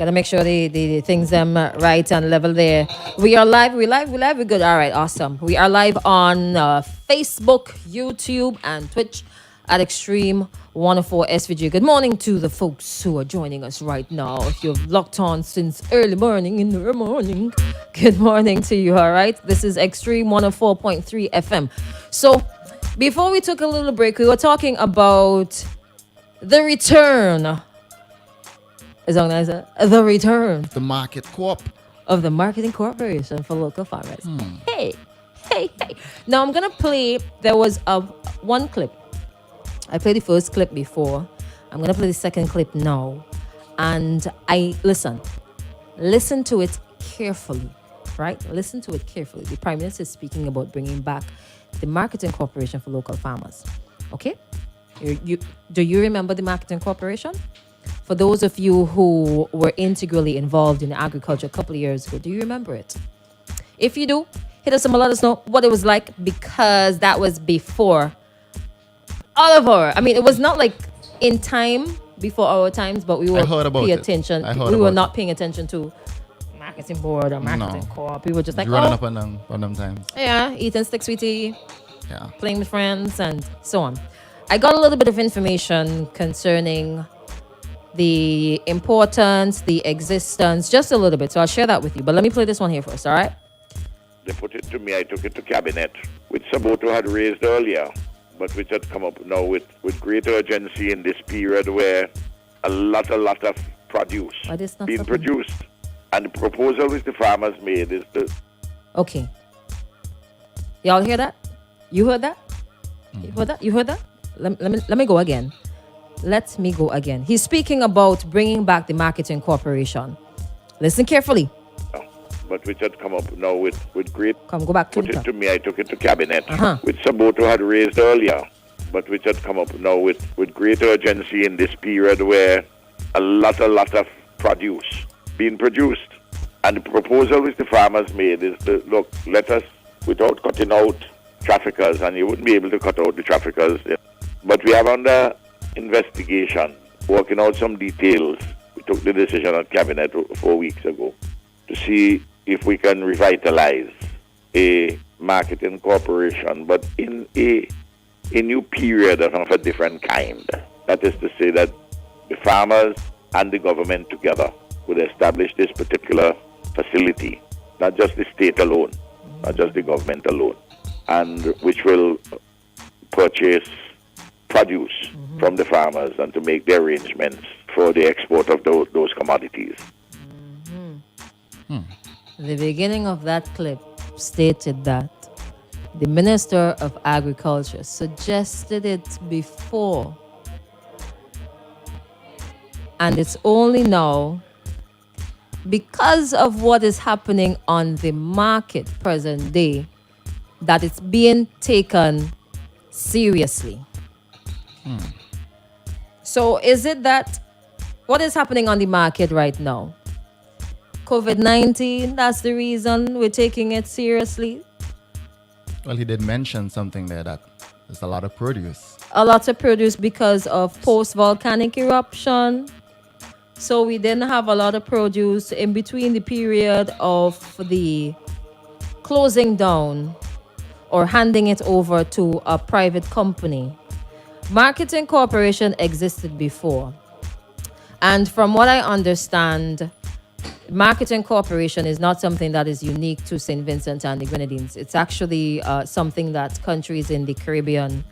Gotta make sure the things right and level there. We are live. We're good. All right, awesome. We are live on Facebook, YouTube, and Twitch at Extreme 104 SVG. Good morning to the folks who are joining us right now. If you've locked on since early morning in the morning, good morning to you. All right, this is Extreme 104.3 FM. So before we took a little break, we were talking about the return. The return. The Market Corp. Of the Marketing Corporation for Local Farmers. Hey. Now I'm going to play, there was one clip. I played the first clip before. I'm going to play the second clip now. And listen to it carefully, right? Listen to it carefully. The Prime Minister is speaking about bringing back the Marketing Corporation for Local Farmers. Okay? Do you remember the Marketing Corporation? For those of you who were integrally involved in agriculture a couple of years ago, do you remember it? If you do, hit us up and let us know what it was like, because that was before all of our. I mean, it was not like in time before our times, but we were paying attention. We were not paying attention to marketing board or marketing corp. We were just like running up on them times. Yeah, eating stick sweetie, playing with friends, and so on. I got a little bit of information concerning the importance, the existence, just a little bit. So I'll share that with you. But let me play this one here first, all right? They put it to me, I took it to cabinet, which Saboto had raised earlier, but which had come up now with great urgency in this period where a lot of produce being produced. And the proposal which the farmers made is the... Okay. Y'all hear that? You heard that? You heard that? Let me go again. Let me go again. He's speaking about bringing back the Marketing Corporation. Listen carefully. But which had come up now with great... Go back to put it to me, I took it to cabinet, which Saboto had raised earlier, but which had come up now with great urgency in this period where a lot of produce being produced. And the proposal which the farmers made is to, look, let us, without cutting out traffickers, and you wouldn't be able to cut out the traffickers, but we have under investigation, working out some details. We took the decision at cabinet 4 weeks ago to see if we can revitalize a marketing corporation, but in a new period of a different kind. That is to say that the farmers and the government together would establish this particular facility, not just the state alone, not just the government alone, and which will purchase produce from the farmers and to make the arrangements for the export of those commodities. The beginning of that clip stated that the Minister of Agriculture suggested it before, and it's only now, because of what is happening on the market present day, that it's being taken seriously. So is it that what is happening on the market right now? COVID-19, that's the reason we're taking it seriously? Well, he did mention something there that there's a lot of produce. A lot of produce because of post-volcanic eruption. So we didn't have a lot of produce in between the period of the closing down or handing it over to a private company. Marketing Corporation existed before. And from what I understand, Marketing Corporation is not something that is unique to St. Vincent and the Grenadines. It's actually something that countries in the Caribbean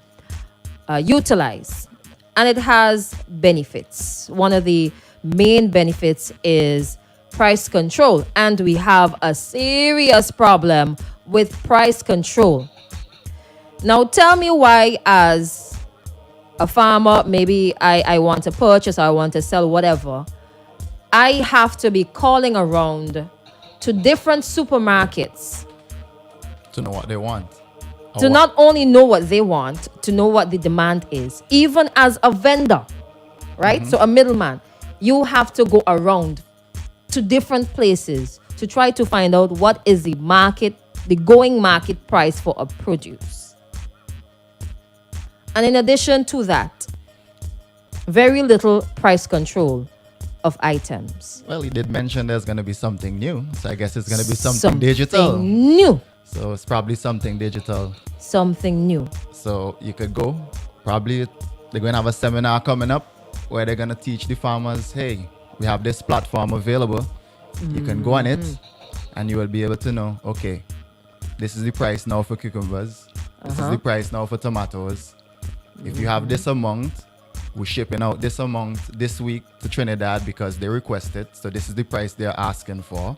utilize. And it has benefits. One of the main benefits is price control. And we have a serious problem with price control. Now tell me why, as a farmer, maybe I want to purchase, or I want to sell, whatever, I have to be calling around to different supermarkets to know what they want. To not only know what they want, to know what the demand is. Even as a vendor, right? So a middleman, you have to go around to different places to try to find out what is the going market price for a produce. And in addition to that, very little price control of items. Well, he did mention there's going to be something new. So I guess it's going to be something Something digital. new. So it's probably something digital. Something new. So you could go. Probably they're going to have a seminar coming up where they're going to teach the farmers, hey, we have this platform available. You can go on it and you will be able to know, okay, this is the price now for cucumbers. This is the price now for tomatoes. If you have this amount, we're shipping out this amount this week to Trinidad because they requested. So this is the price they're asking for.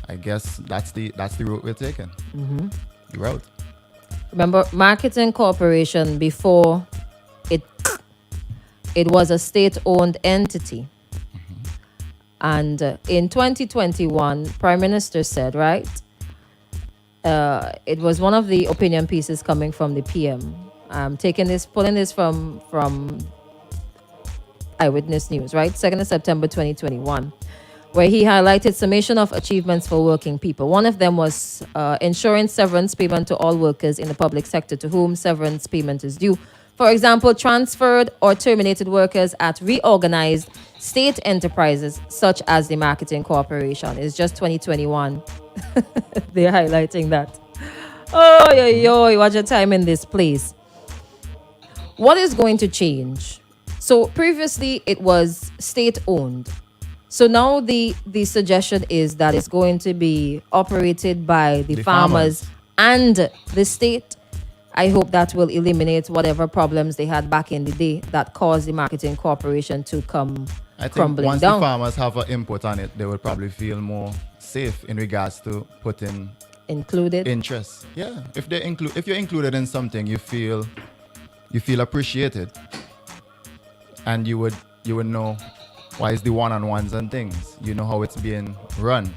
I guess that's the route we're taking. The route. Remember, Marketing Corporation, before it was a state-owned entity. And in 2021, Prime Minister said, right? It was one of the opinion pieces coming from the PM. I'm pulling this from Eyewitness News, right? 2nd of September 2021, where he highlighted summation of achievements for working people. One of them was ensuring severance payment to all workers in the public sector to whom severance payment is due. For example, transferred or terminated workers at reorganized state enterprises such as the Marketing Corporation. It's just 2021. They're highlighting that. Oh, yo, watch your time in this place. What is going to change? So previously it was state-owned. So now the suggestion is that it's going to be operated by the farmers and the state. I hope that will eliminate whatever problems they had back in the day that caused the Marketing Corporation to come I think crumbling once down. the farmers have an input on it, they will probably feel more safe in regards to putting Included. interest. Yeah, if you're included in something, you feel appreciated, and you would know why is the one-on-ones and things. You know how it's being run.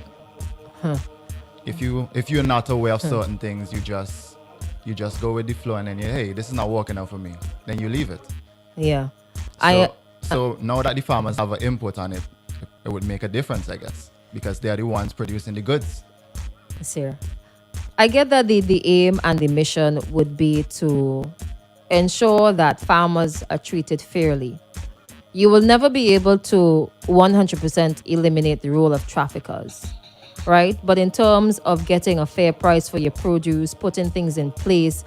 If you're not aware of certain things, you just go with the flow, and then hey, this is not working out for me. Then you leave it. Yeah. So now that the farmers have an input on it, it would make a difference, I guess, because they are the ones producing the goods. Sir, I get that the aim and the mission would be to ensure that farmers are treated fairly. You will never be able to 100% eliminate the role of traffickers, right? But in terms of getting a fair price for your produce, putting things in place,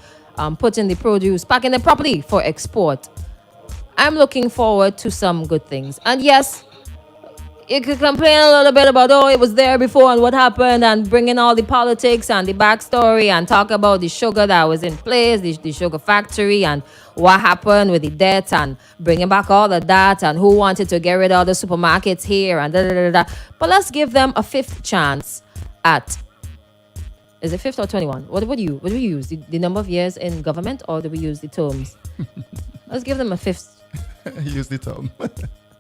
putting the produce, packing it properly for export, I'm looking forward to some good things. And yes, you could complain a little bit about, it was there before and what happened, and bring in all the politics and the backstory and talk about the sugar that was in place, the sugar factory, and what happened with the debt, and bringing back all of that, and who wanted to get rid of the supermarkets here, and da da da da. But let's give them a fifth chance at, is it 5th or 21? What do we use? The number of years in government, or do we use the terms? Let's give them a fifth. Use the term.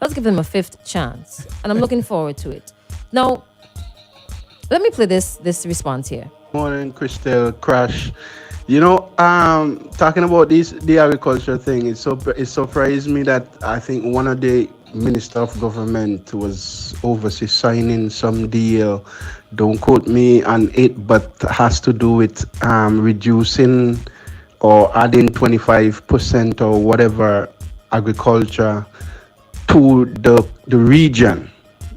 Let's give them a fifth chance. And I'm looking forward to it. Now, let me play this response here. Morning, Christelle, Crash. Talking about the agriculture thing, it surprised me that I think one of the minister of government was overseas signing some deal. Don't quote me on it, but has to do with reducing or adding 25% or whatever agriculture to the region.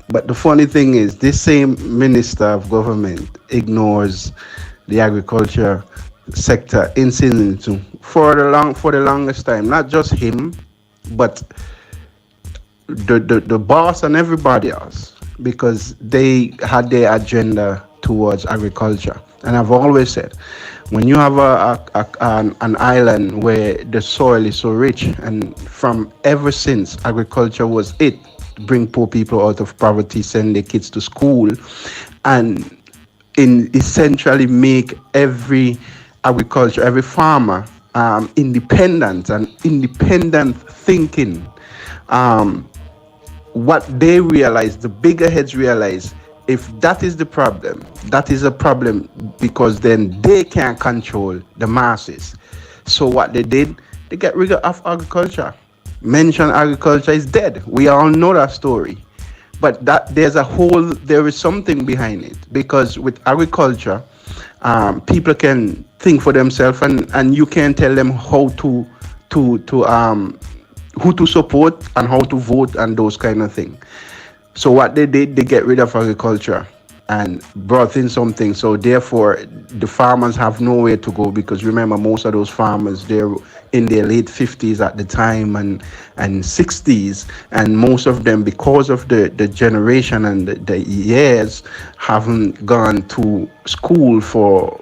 But the funny thing is, this same minister of government ignores the agriculture sector in Sydney for the longest time. Not just him, but the boss and everybody else, because they had their agenda towards agriculture. And I've always said, when you have an island where the soil is so rich, and from ever since agriculture was it, to bring poor people out of poverty, send their kids to school, and essentially make every farmer independent and independent thinking. What they realize, the bigger heads realize, if that is the problem, that is a problem, because then they can't control the masses. So what they did, they get rid of agriculture. Mention agriculture is dead. We all know that story. But there is something behind it, because with agriculture, people can think for themselves, and you can tell them how to who to support and how to vote and those kind of things. So what they did, they get rid of agriculture and brought in something. So therefore, the farmers have nowhere to go, because remember, most of those farmers, they're in their late 50s at the time, and 60s, and most of them, because of the generation and the years, haven't gone to school for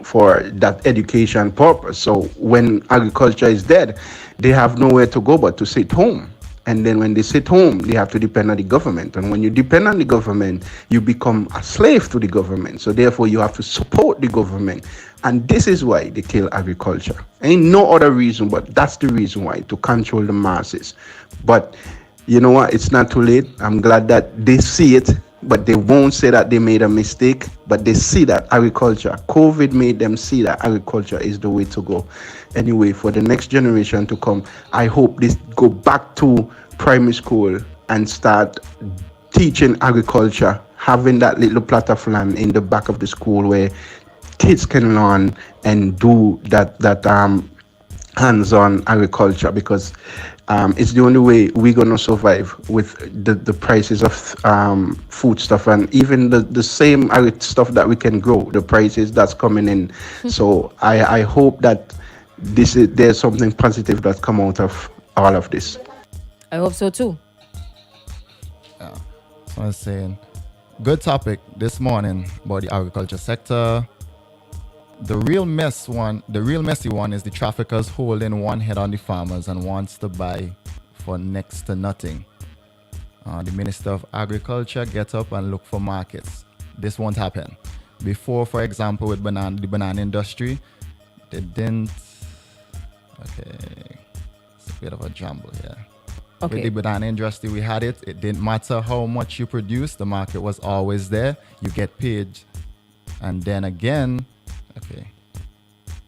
that education purpose. So when agriculture is dead, they have nowhere to go but to sit home. And then when they sit home, they have to depend on the government. And when you depend on the government, you become a slave to the government. So therefore, you have to support the government. And this is why they kill agriculture. Ain't no other reason, but that's the reason why, to control the masses. But you know what? It's not too late. I'm glad that they see it, but they won't say that they made a mistake. But they see that agriculture, COVID made them see that agriculture is the way to go. Anyway, for the next generation to come, I hope they go back to primary school and start teaching agriculture, having that little plot of land in the back of the school where kids can learn and do that hands-on agriculture, because it's the only way we're gonna survive with the prices of food stuff, and even the same stuff that we can grow, the prices that's coming in. So I hope that there's something positive that come out of all of this. I hope so too. So I was saying, good topic this morning about the agriculture sector. The real messy one is the traffickers holding one head on the farmers and wants to buy for next to nothing. The Minister of Agriculture get up and look for markets. This won't happen. Before, for example, with the banana industry, they didn't. Okay, it's a bit of a jumble here. Okay. With the banana industry, we had it. It didn't matter how much you produce. The market was always there. You get paid. And then again, okay.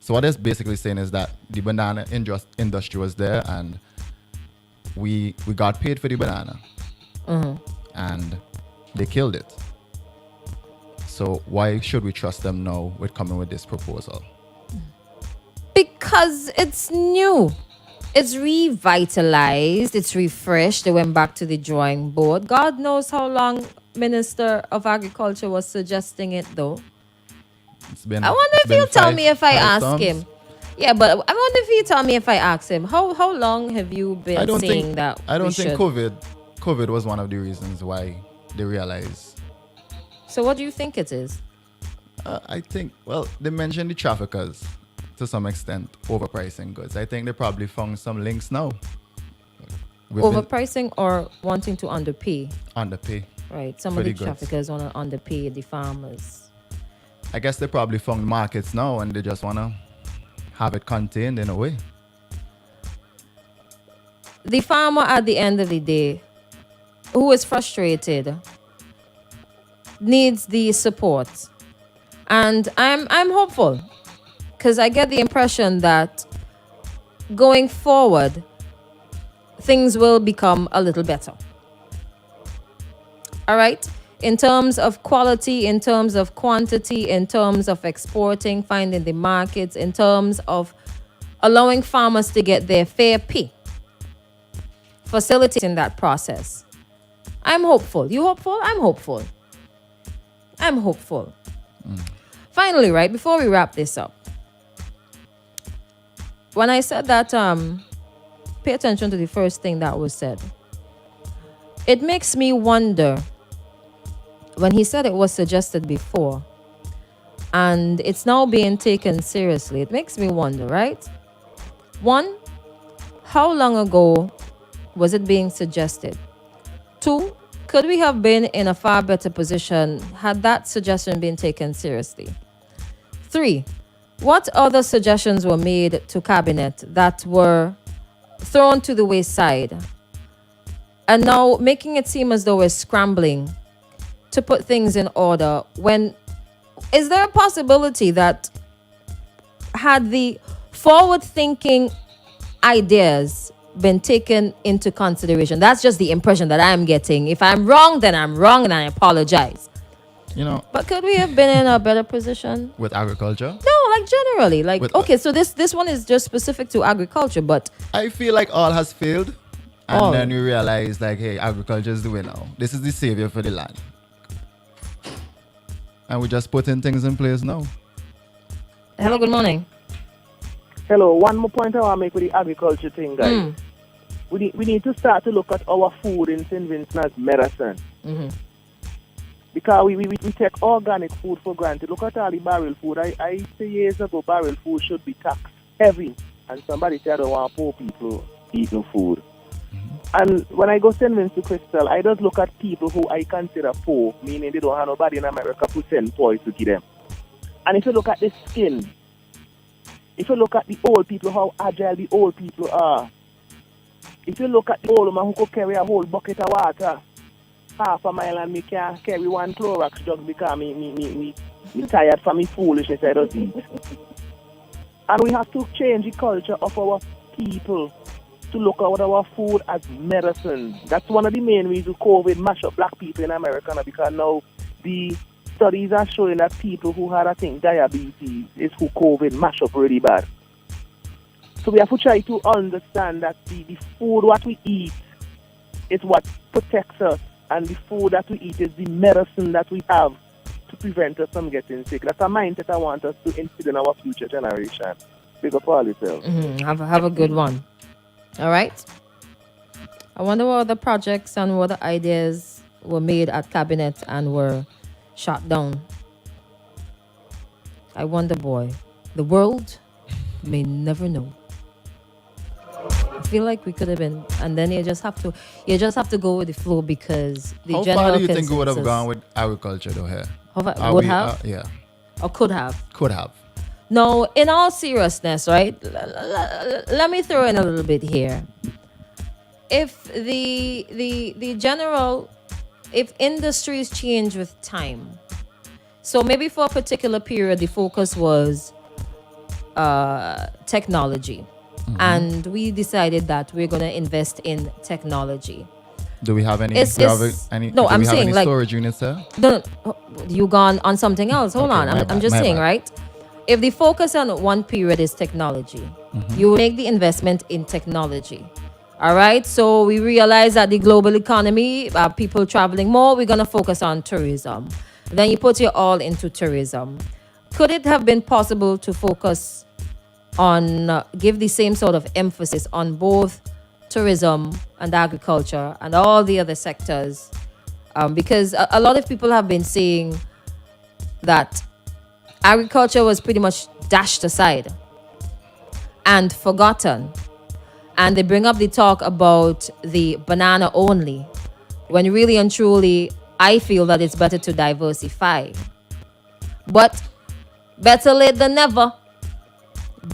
So what it's basically saying is that the banana industry was there, and we got paid for the banana. And they killed it. So why should we trust them now with coming with this proposal? Because it's new. It's revitalized. It's refreshed. They went back to the drawing board. God knows how long Minister of Agriculture was suggesting it, though. I wonder if he'll tell me if I ask him. Yeah, but I wonder if he'll tell me if I ask him. How long have you been saying that? I don't think COVID was one of the reasons why they realized. So what do you think it is? I think, well, they mentioned the traffickers to some extent overpricing goods. I think they probably found some links now. Overpricing or wanting to underpay? Underpay. Right. Some of the traffickers want to underpay the farmers. I guess they probably found markets now and they just want to have it contained in a way. The farmer at the end of the day, who is frustrated, needs the support. And I'm hopeful, because I get the impression that going forward, things will become a little better. All right? In terms of quality, in terms of quantity, in terms of exporting, finding the markets, in terms of allowing farmers to get their fair pay, facilitating that process. I'm hopeful. You hopeful? I'm hopeful. I'm hopeful. Finally, right, before we wrap this up, when I said that, pay attention to the first thing that was said. It makes me wonder, when he said it was suggested before, and it's now being taken seriously, it makes me wonder, right? One, how long ago was it being suggested? Two, could we have been in a far better position had that suggestion been taken seriously? Three, what other suggestions were made to cabinet that were thrown to the wayside and now making it seem as though we're scrambling to put things in order? When is there a possibility that had the forward-thinking ideas been taken into consideration? That's just the impression that I'm getting. If I'm wrong, then I'm wrong and I apologize. But could we have been in a better position with agriculture? No, like generally, like okay, so this one is just specific to agriculture, but I feel like all has failed. And All. then we realize, like, hey, agriculture is the way now. This is the savior for the land. And we just putting things in place now. Hello, good morning. Hello, one more point I want to make with the agriculture thing, guys. We need to start to look at our food in St. Vincent as medicine. Because we take organic food for granted. Look at all the barrel food. I say years ago, barrel food should be taxed heavy. And somebody said, I don't want poor people eating food. And when I go St. Vincent to Crystal, I just look at people who I consider poor, meaning they don't have nobody in America who send toys to give them. And if you look at the skin, if you look at the old people, how agile the old people are. If you look at the old man who could carry a whole bucket of water, half a mile, and me can carry one Clorox jug because me tired from me foolishness I don't eat. And we have to change the culture of our people to look at our food as medicine. That's one of the main reasons COVID mash up black people in America now, because now the studies are showing that people who had, I think, diabetes is who COVID mash up really bad. So we have to try to understand that the food what we eat is what protects us, and the food that we eat is the medicine that we have to prevent us from getting sick. That's a mindset I want us to instill in our future generation. Big up all yourself. Have a good one. All right. I wonder what other projects and what other ideas were made at cabinet and were shot down. I wonder, boy. The world may never know. I feel like we could have been, and then you just have to go with the flow, because the How general far do you think we would have consensus- gone with agriculture though here? would have Yeah. or could have. Could have. No, in all seriousness, right? Let me throw in a little bit here. If the general, if industries change with time, so maybe for a particular period the focus was technology, and we decided that we're gonna invest in technology. Do we have any? It's- do we have it's- any? no, do I'm we have saying, any like- storage units there? No, you gone on something else. Hold Okay, on. my I'm bad, just my saying, bad. right? If the focus on one period is technology, you make the investment in technology. All right. So we realize that the global economy, people traveling more, we're going to focus on tourism. Then you put your all into tourism. Could it have been possible to focus on, give the same sort of emphasis on both tourism and agriculture and all the other sectors? Because a lot of people have been saying that agriculture was pretty much dashed aside and forgotten. And they bring up the talk about the banana only, when really and truly, I feel that it's better to diversify. But better late than never.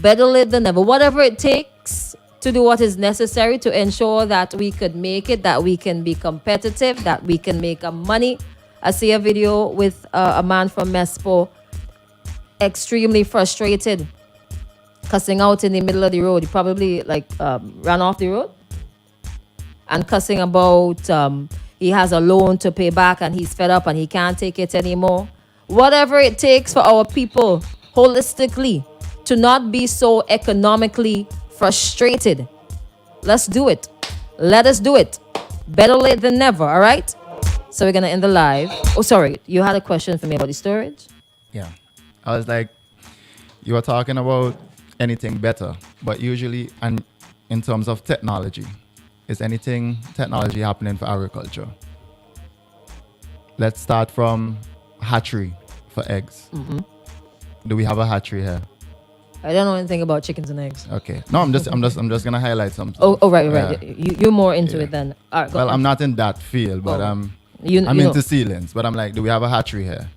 Better late than never. Whatever it takes to do what is necessary to ensure that we could make it, that we can be competitive, that we can make money. I see a video with a man from Mespo, extremely frustrated, cussing out in the middle of the road. He probably ran off the road and cussing about he has a loan to pay back and he's fed up and he can't take it anymore. Whatever it takes for our people holistically to not be so economically frustrated, let's do it. Let us do it. Better late than never. All right. So we're gonna end the live. Oh, sorry, you had a question for me about the storage. Yeah. I was like, you were talking about anything better, but usually, and in terms of technology, is anything technology happening for agriculture? Let's start from hatchery for eggs. Do we have a hatchery here? I don't know anything about chickens and eggs. Okay. No, I'm just gonna highlight something. Oh, right. Yeah. You're more into Yeah. it than. All right, go Well, on. I'm not in that field, but Oh. I'm You know, into ceilings. But I'm like, do we have a hatchery here?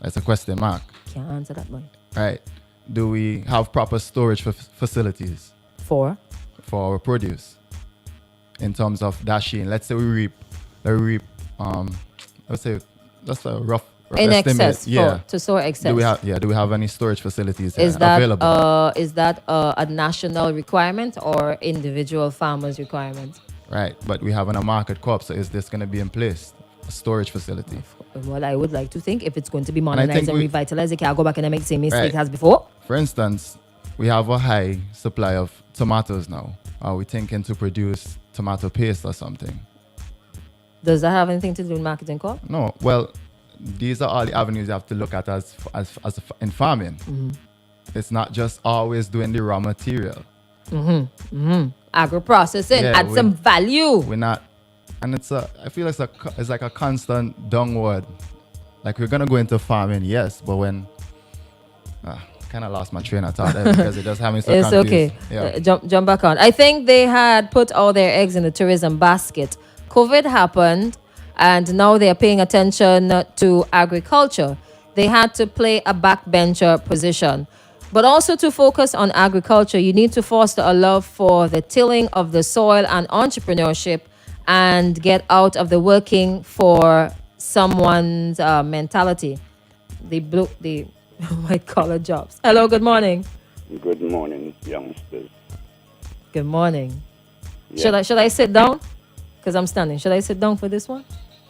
That's a question mark. can't answer that one. Right. Do we have proper storage facilities For for our produce? In terms of dashing, let's say we reap, let's say that's a rough in estimate. excess, Yeah. to store excess. Do we have any storage facilities Is that available? is that a national requirement or individual farmers' requirement? Right. But we have a market Corp, so is this going to be in place? A storage facility. Well, I would like to think if it's going to be I modernized think and we- revitalized, it can't go back and make the same mistake Right. as before. For instance, we have a high supply of tomatoes now. Are we thinking to produce tomato paste or something? Does that have anything to do with marketing, Corp? No. Well, these are all the avenues you have to look at as in farming. It's not just always doing the raw material. Agro-processing, Yeah, add some value. We're not, and I feel it's like a constant downward. Like we're gonna go into farming, yes, but when kind of lost my train of thought there because it just having so It's confused. okay. Yeah. Jump back on. I think they had put all their eggs in the tourism basket. COVID happened, and now they are paying attention to agriculture. They had to play a backbencher position. But also to focus on agriculture, you need to foster a love for the tilling of the soil and entrepreneurship and get out of the working for someone's mentality. The white collar jobs. Hello, good morning. Good morning, youngsters. Good morning. Yes. Should I sit down? Because I'm standing. Should I sit down for this one?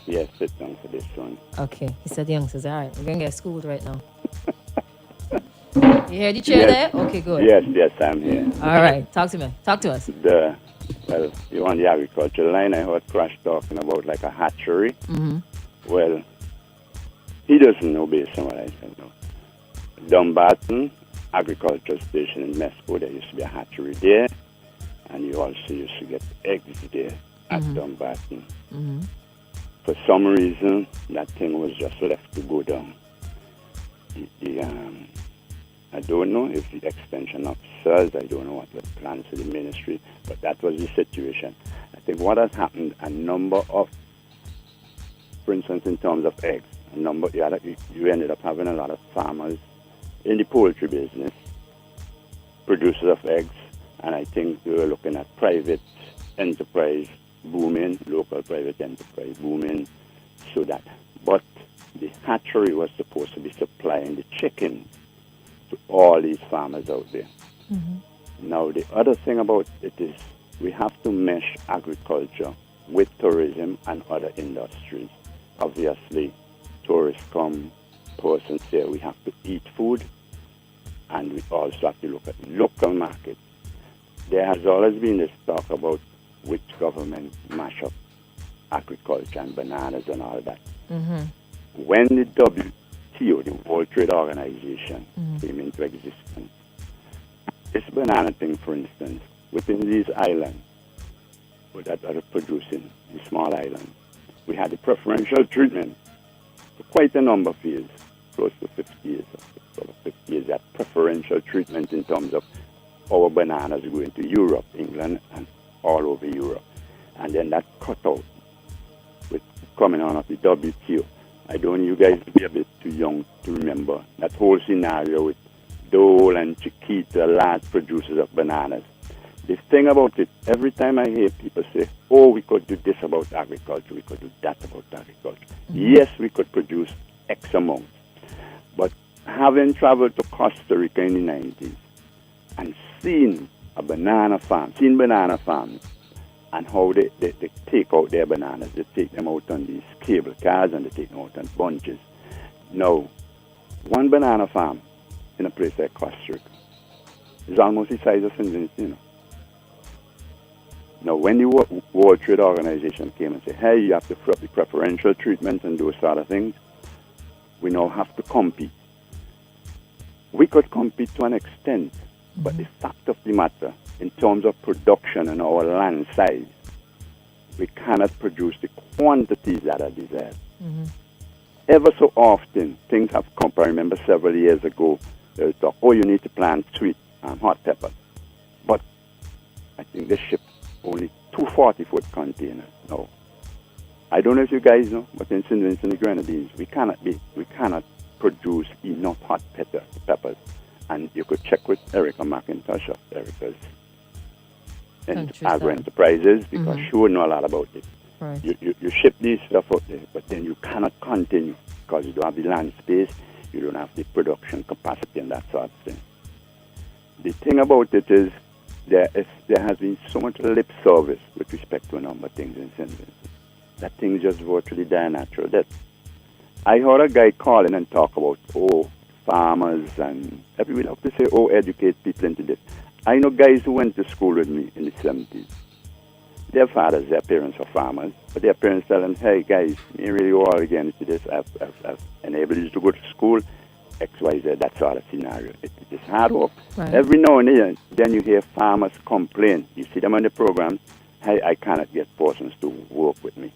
Yes, sit down for this one. Okay. He said youngsters. All right. We're going to get schooled right now. You hear the chair Yes. there? Okay, good. Yes, I'm here. All right. Talk to me. Talk to us. You on the agriculture line, I heard Crash talking about like a hatchery. Mm-hmm. Well, he doesn't know based on what I said. No. Dumbarton Agriculture Station in Mesco, there used to be a hatchery there, and you also used to get eggs there at Dumbarton. Mm-hmm. For some reason, that thing was just left to go down. I don't know if the extension officers, I don't know what the plans for the ministry, but that was the situation. I think what has happened, a number of, for instance, in terms of eggs, you ended up having a lot of farmers in the poultry business, producers of eggs, and I think they were looking at private enterprise booming, local private enterprise booming, but the hatchery was supposed to be supplying the chickens to all these farmers out there. Mm-hmm. Now, the other thing about it is we have to mesh agriculture with tourism and other industries. Obviously, tourists come, persons say we have to eat food, and we also have to look at local markets. There has always been this talk about which government mash up agriculture and bananas and all that. Mm-hmm. When the WTO, the World Trade Organization, came into existence, this banana thing, for instance, within these islands that are producing, the small islands, we had the preferential treatment for quite a number of years, close to 50 years, that preferential treatment in terms of our bananas going to Europe, England, and all over Europe. And then that cut out with coming on of the WTO. I don't know, you guys be a bit too young to remember that whole scenario with Dole and Chiquita, large producers of bananas. The thing about it, every time I hear people say, oh, we could do this about agriculture, we could do that about agriculture. Mm-hmm. Yes, we could produce X amount. But having traveled to Costa Rica in the 90s and seen banana farms, and how they take out their bananas. They take them out on these cable cars and they take them out on bunches. Now, one banana farm in a place like Costa Rica is almost the size of St. Vincent. Now, when the World Trade Organization came and said, hey, you have to free up the preferential treatment and those sort of things, we now have to compete. We could compete to an extent, but the fact of the matter, in terms of production and our land size, we cannot produce the quantities that are desired. Mm-hmm. Ever so often, things have come. I remember several years ago, there was talk, you need to plant sweet and hot peppers. But I think they ship only 2 40-foot containers now. I don't know if you guys know, but in St. Vincent and the Grenadines, we cannot produce enough hot peppers. And you could check with Erica McIntosh of Erica's Agro Enterprises, because she would know a lot about it. Right. You ship these stuff out there, but then you cannot continue because you don't have the land space, you don't have the production capacity and that sort of thing. The thing about it is there has been so much lip service with respect to a number of things in St. Vincent. That things just virtually die a natural death. I heard a guy call in and talk about, farmers, and we love to say, educate people into this. I know guys who went to school with me in the 70s. Their fathers, their parents are farmers, but their parents tell them, hey guys, you really all against this. I've enabled you to go to school, X, Y, Z, that sort of scenario. It's hard work. Right. Every now and then you hear farmers complain. You see them on the programs, hey, I cannot get persons to work with me.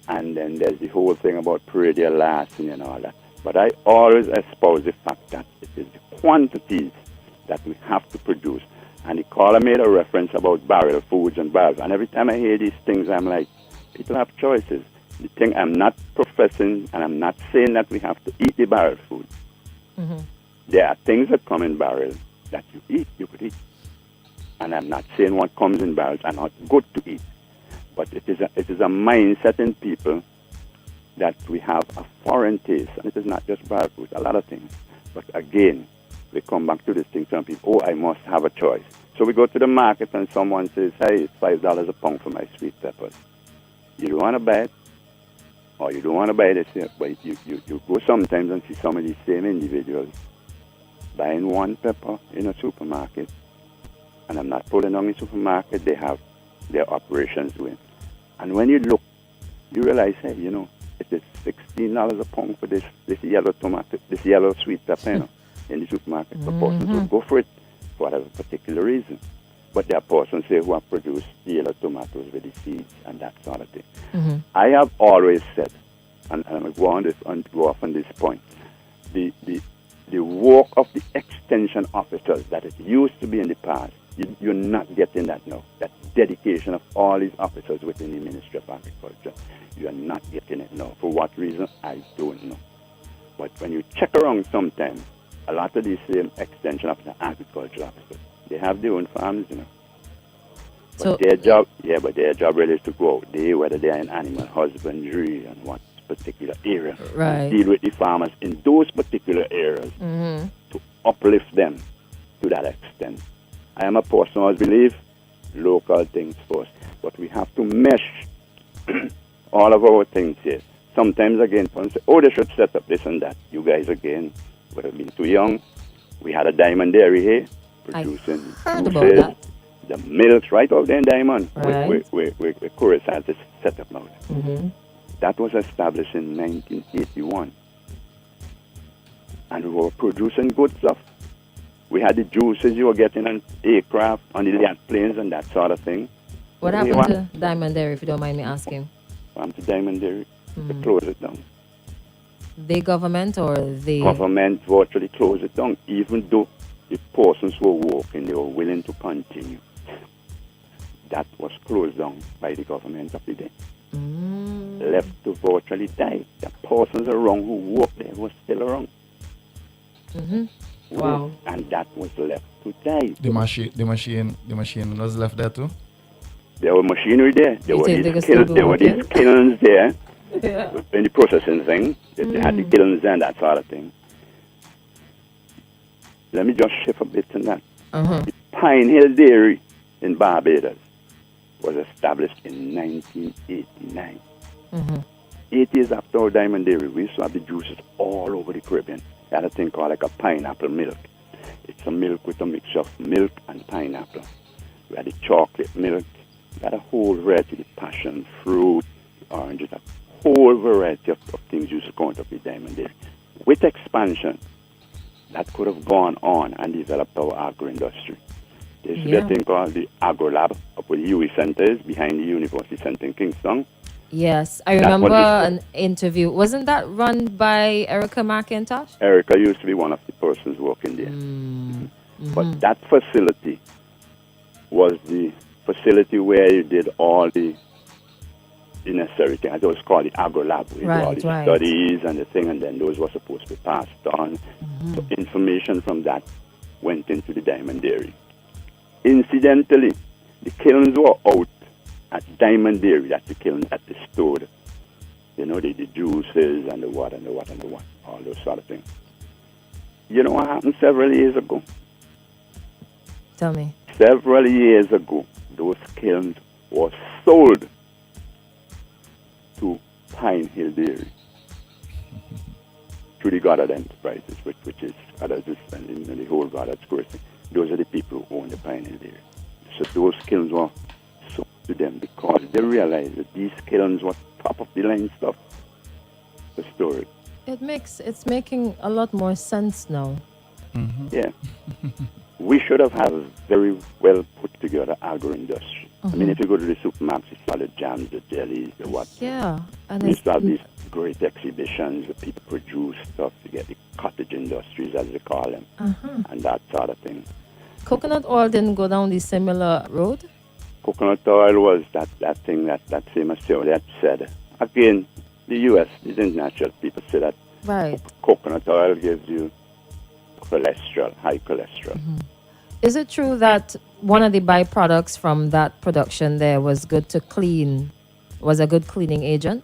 And then there's the whole thing about perennial lasting and all that. But I always espouse the fact that it is the quantities that we have to produce. And the caller made a reference about barrel foods and barrels. And every time I hear these things, I'm like, people have choices. The thing I'm not professing, and I'm not saying that we have to eat the barrel food. Mm-hmm. There are things that come in barrels that you could eat. And I'm not saying what comes in barrels are not good to eat. But it is a mindset in people that we have a foreign taste. And it is not just barrel food, a lot of things. But again, we come back to this thing, some people, I must have a choice. So we go to the market and someone says, hey, it's $5 a pound for my sweet peppers. You don't want to buy it, or you don't want to buy this, but you go sometimes and see some of these same individuals buying one pepper in a supermarket, and I'm not pulling on the supermarket, they have their operations doing. And when you look, you realize, hey, it is $16 a pound for this yellow tomato, this yellow sweet pepper, in the supermarket. The persons will go for it for whatever particular reason. But there are persons here who have produced yellow tomatoes with the seeds and that sort of thing. Mm-hmm. I have always said, and I'm going to go on this and go off on this point, the work of the extension officers that it used to be in the past, you're not getting that now. That dedication of all these officers within the Ministry of Agriculture, you are not getting it now. For what reason, I don't know. But when you check around sometimes, a lot of these same extension officers, agricultural officers, they have their own farms, But So their job really is to go out there, whether they are in animal husbandry and what particular area, Right. and deal with the farmers in those particular areas to uplift them to that extent. I am a person who always believe local things first, but we have to mesh all of our things here. Sometimes again, people say, oh, they should set up this and that. You guys again would have been too young. We had a Diamond Dairy here producing heard about juices, that. the milks right out there in Diamond. Right. Where Chorus has this set up now. Mm-hmm. That was established in 1981. And we were producing good stuff. We had the juices you were getting on aircraft, on the yacht planes and that sort of thing. What We happened want- to Diamond Dairy, if you don't mind me asking? to Diamond Dairy to close it down. The government or the... Government virtually closed it down, even though the persons were working, they were willing to continue. That was closed down by the government of the day. Left to virtually die. The persons around who worked there were still around. Wow. And that was left to die. The machine was left there too. There were machinery there. There You were think they these could still kilns. be There were these working? kilns there. Yeah. In the processing thing. They had the kilns and that sort of thing. Let me just shift a bit to that. The Pine Hill Dairy in Barbados was established in 1989. 8 years after our Diamond Dairy, we used to have the juices all over the Caribbean. They had a thing called like a pineapple milk. It's a milk with a mixture of milk and pineapple. We had the chocolate milk. We had a whole variety of passion fruit, oranges, a whole variety of things used to come out of the Diamond Dairy. With expansion, that could have gone on and developed our agro-industry. There's a thing called the Agro Lab up with the UE Centers behind the University Center in Kingston. Yes, I That remember one an interview. Wasn't that run by Erica McIntosh? Erica used to be one of the persons working there. But that facility was the facility where you did all the necessary things. It was called the Agro Lab. We did all the studies and the thing, and then those were supposed to be passed on. So information from that went into the Diamond Dairy. Incidentally, the kilns were out at Diamond Dairy. That's the kiln that they stored. The juices and the what and the what and the what, all those sort of things. You know what happened several years ago? Tell me. Several years ago, those kilns were sold to Pine Hill Dairy through the Goddard Enterprises, which is Goddard's and the whole Goddard's course. those are the people who own the pioneer dairy. So those kilns were sold to them because they realized that these kilns were top of the line stuff to store it. It's making a lot more sense now. Yeah. We should have had a very well put together agro industry. I mean, if you go to the supermarkets, you saw the jams, the jellies, the what. Yeah. And You it's, start these great exhibitions where people produce stuff. You get the cottage industries, as they call them, and that sort of thing. coconut oil didn't go down the similar road? Coconut oil was that thing that famous theory that said. Again, the U.S., the international people say that Right. coconut oil gives you cholesterol, high cholesterol. Is it true that one of the byproducts from that production there was good to clean, was a good cleaning agent?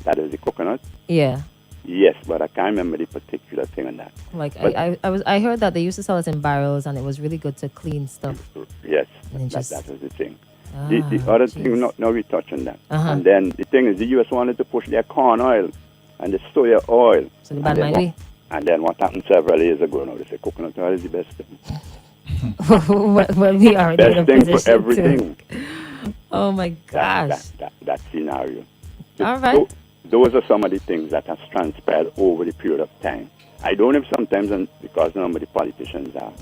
That is the coconut? Yeah. Yes, but I can't remember the particular thing on that. Like But- I heard that they used to sell it in barrels and it was really good to clean stuff. Yes, And it that just- was the thing. Ah, The other jeez. thing, now we touch on that. Uh-huh. And then the thing is, the U.S. wanted to push their corn oil and the soya oil. So the bad And then mind we. And then what happened several years ago, now they say coconut oil is the best thing. well, we are in a Best thing position for everything. Oh my gosh. That scenario. All right. Those are some of the things that has transpired over the period of time. I don't know if sometimes, because some of the politicians are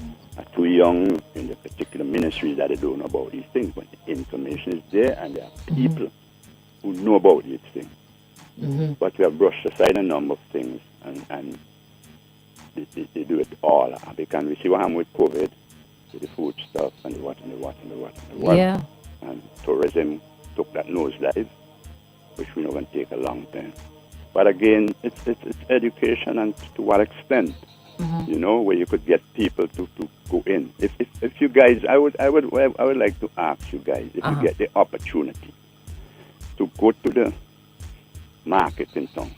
too young in the particular ministries that they don't know about these things, but the information is there and there are people who know about these things. But we have brushed aside a number of things and they do it all. Because we see what happened with COVID, with the food stuff and the what and the what and the what and the what. Yeah. And tourism took that nosedive, which we know can take a long time. But again, it's education, and to what extent, you know, where you could get people to go in. If you guys, I would like to ask you guys, if you get the opportunity to go to the market in town,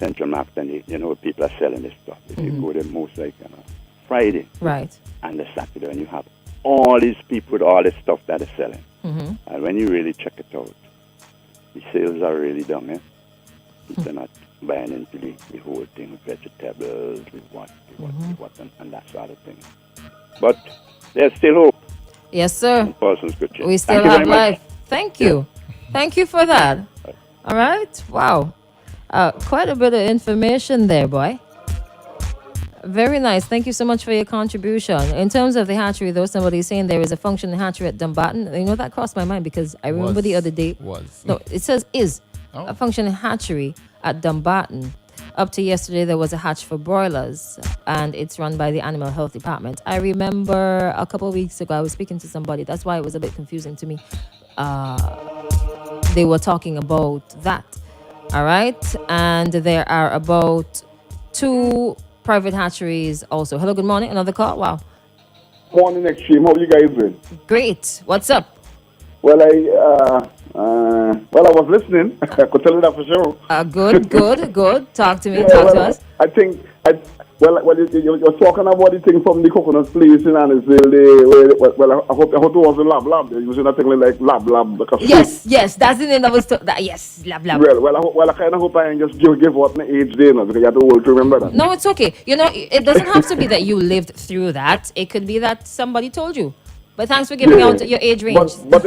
Central Market, and you know, people are selling this stuff. If you go there most like on a Friday Right. and a Saturday, and you have all these people with all this stuff that are selling. And when you really check it out, the sales are really down, eh? People are not buying into the whole thing with vegetables, with what, and that sort of thing. But there's still hope. Yes, sir. Persons could change. We still Thank you have very much. life. Thank you. Thank you for that. All right. Wow. Quite a bit of information there, boy. Very nice. Thank you so much for your contribution. In terms of the hatchery, though, somebody's saying there is a functioning hatchery at Dumbarton. You know, that crossed my mind because I remember the other day. No, it says is a functioning hatchery at Dumbarton. Up to yesterday, there was a hatch for broilers, and it's run by the Animal Health Department. I remember a couple of weeks ago, I was speaking to somebody. That's why it was a bit confusing to me. They were talking about that. All right. And there are about 2 private hatcheries also. Hello, good morning. Another call. Wow. Morning, Extreme. How you guys doing? Great. What's up? Well, I was listening. I could tell you that for sure. Good. Talk to me. Yeah, Talk to well, us. I think you're talking about the thing from the coconut place in Annisville. I hope it was a lab. They're using a thing like lab. Because Yes. That's the name that was. Yes, lab. I kind of hope I can just give what an age there now, because you have to hold to remember that. No, it's okay. You know, it doesn't have to be that you lived through that. It could be that somebody told you. But thanks for giving out your age range. But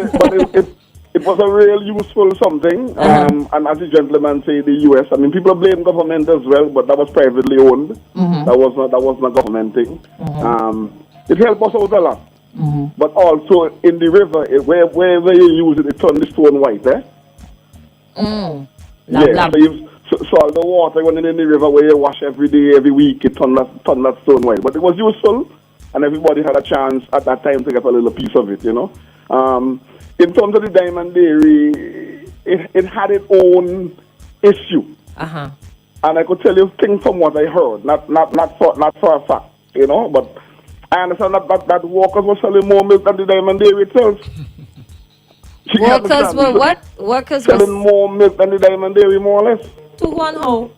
it was a real useful something. And as the gentleman say, the U.S. I mean, people blame government as well, but that was privately owned. That was not government thing. It helped us out a lot. But also in the river, wherever you use it, it turns the stone white. Lab. So all the water running in the river where you wash every day, every week, it turned that stone white. But it was useful, and everybody had a chance at that time to get a little piece of it, you know. In terms of the Diamond Dairy, it had its own issue. And I could tell you things from what I heard, not for a fact, you know, but I understand that workers were selling more milk than the Diamond Dairy itself. Workers were what? Workers selling were more milk than the Diamond Dairy, more or less. to one hole.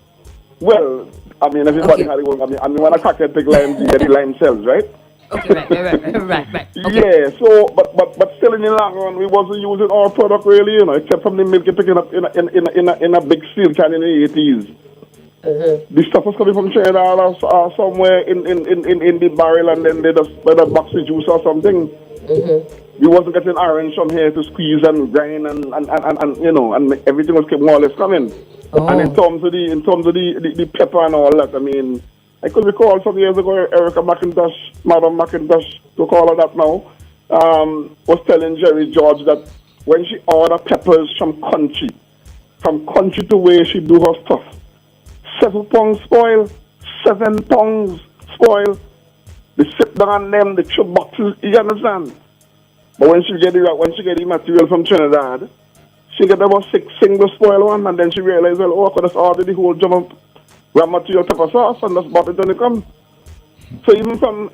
Well, I mean, everybody had it. I mean, when a cracker take lime, you get the lime cells, right? Okay, right. Okay. Yeah, so, but still in the long run, we wasn't using our product really, you know, except from the milk you picking up in a big steel can in the 80s. The stuff was coming from Trinidad or somewhere in the barrel, and then they just box the juice or something. We wasn't getting orange from here to squeeze and grind and you know, and everything was more or less coming. Oh. And in terms of the pepper and all that, I mean, I could recall some years ago, Erica McIntosh, Madam McIntosh, to call her that now, was telling Jerry George that when she order peppers from country to where she do her stuff, 7 pounds spoil, 7 pounds spoil. They sit down on them, they chew boxes, you understand? But when she get the material from Trinidad, she get about 6 single spoil one, and then she realized, well, oh, I could just order the whole job of raw material pepper sauce and just bought it when it come. So even from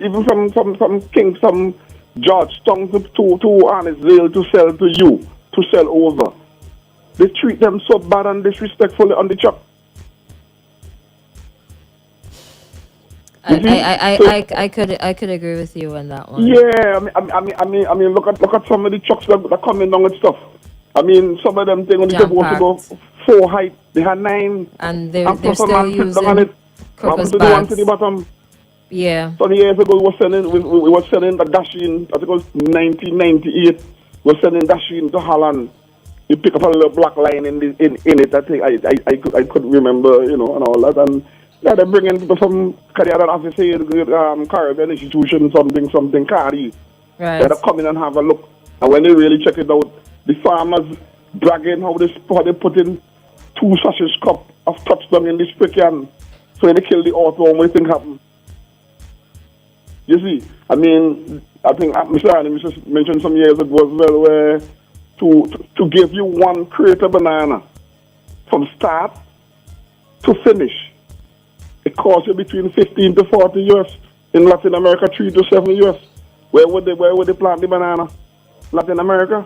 Kingston, Georgetown to Arnesville to sell to you, to sell over, they treat them so bad and disrespectfully on the truck. I could agree with you on that one. Yeah, I mean, look at some of the trucks that coming down with stuff. I mean, some of them things when they supposed to go 4 height, they had 9, and they're still using crocus to the one to the bags. bottom. Yeah. Some years ago, we were selling the Dashin. I think it was 1998. We were selling Dashin to Holland. You pick up a little black line in it. I think I could remember, you know, and all that. And yeah, they're bringing people from Canadian office here, Caribbean institution, something, Cari. Right. They're coming and have a look. And when they really check it out, the farmers bragging how they put in 2 sausage cup of touchdown in the spray can. So when they kill the auto, what do you think happened? You see, I mean, I think Mr. Adams just mentioned some years ago as well, where to give you 1 crate of banana from start to finish, it costs you between 15 to 40 US. In Latin America, 3 to 7 US. Where would they plant the banana? Latin America?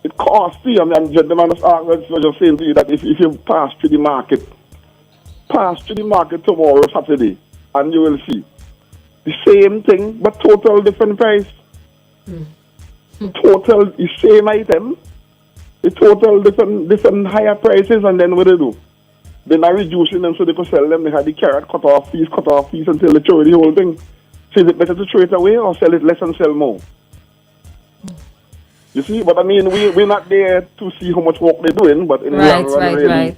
It costs you. I mean, gentlemen, I was just saying to you that if you pass through the market tomorrow, Saturday, and you will see the same thing, but total different price. Total, the same item, the total different higher prices, and then what they do? They're not reducing them so they can sell them. They had the carrot cut off fees until they throw the whole thing. So is it better to throw it away or sell it less and sell more? You see, but I mean, we're not there to see how much work they're doing, but in the long run, really. Right.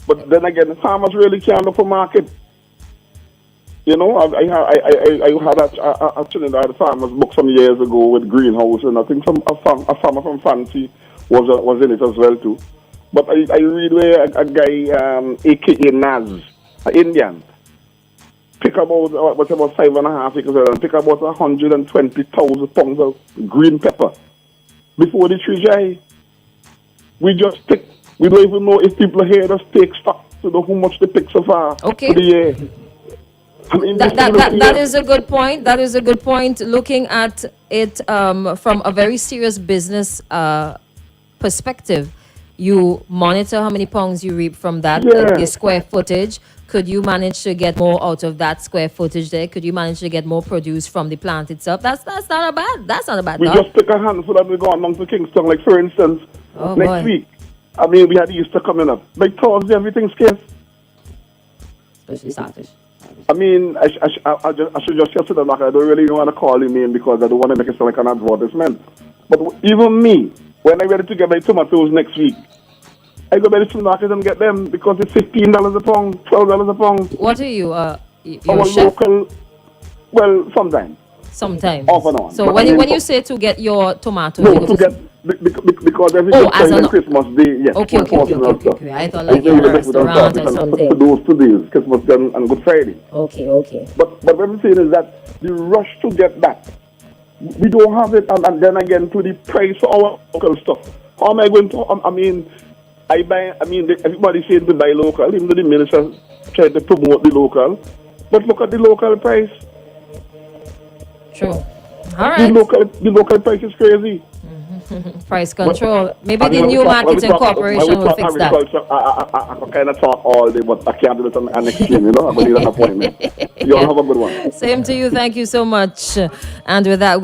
But then again, the farmers really can't look for market. You know, I had a Trinidad farmers book some years ago with greenhouse, and I think a farmer from Fancy was in it as well too. But I read where a guy, aka Naz, an Indian, pick about 5.5 acres and pick about 120,000 pounds of green pepper before the tree dry. We just pick. We don't even know if people here just take stock to know how much they pick so far for the year. I mean, that is a good point. That is a good point. Looking at it from a very serious business perspective, you monitor how many pounds you reap from that, the square footage. Could you manage to get more out of that square footage there? Could you manage to get more produce from the plant itself? That's not a bad. That's not a bad. We just pick a handful and we go along to Kingston. Like for instance, next week. I mean, we had Easter coming up. By Thursday, everything's scarce. Especially starfish. I mean, I should just say to them, I don't really want to call him in because I don't want to make it sound like an advertisement. But even me, when I'm ready to get my tomatoes next week, I go by the supermarket and get them because it's $15 a pound, $12 a pound. What are you? Our chef? local, well, sometimes. Sometimes. Off and on. So when you say to get your tomatoes, no, to get because everything is Christmas Day, yes. Okay. I thought like your restaurant or something. For those 2 days, Christmas Day and Good Friday. Okay. But what I'm saying is that the rush to get that, we don't have it, and then again to the price of our local stuff. How am I going to? Everybody saying to buy local, even though the minister tried to promote the local, but look at the local price. True. All right. The local price is crazy. Price control. Maybe the new marketing corporation will fix that. I kind of talk all day, but I can't do it on an extreme, you know. I'm going to need an appointment. You all have a good one. Same to you. Thank you so much. And with that, we're going to